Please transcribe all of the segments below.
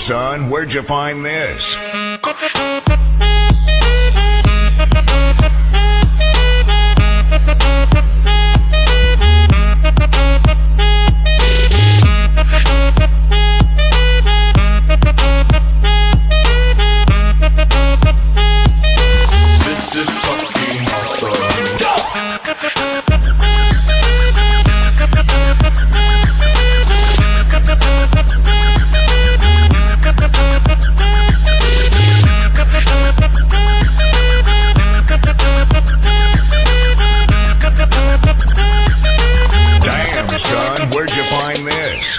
Son, where'd you find this? This is fucking awesome. Son, where'd you find this?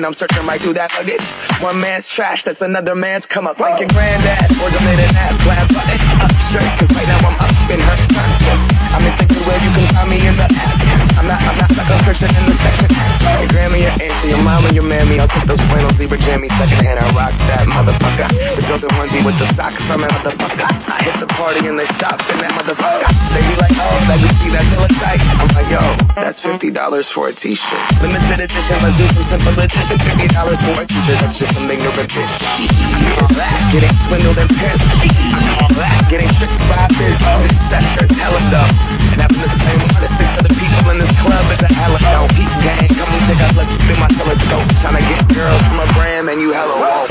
I'm searching right through that luggage. One man's trash, that's another man's come up. Like your granddad, or deleted that glad button. zebra jammies secondhand. I rock that motherfucker. The girls in onesie with the socks on that motherfucker. I hit the party and they stop in that motherfucker. They be like, oh, that Gucci, that's hella tight. I'm like, yo, that's $50 for a t-shirt. Limited edition, let's do some simple edition. $50 for a t-shirt, that's just some ignorant bitch. I call that getting swindled and pimped. I call that getting tricked by this. That shirt's hella dope. And having the same one as 6 other people in this club is a hella dope. Gang, come and take a look through my telescope. Tryna get girls from a brand, man, you hella won't.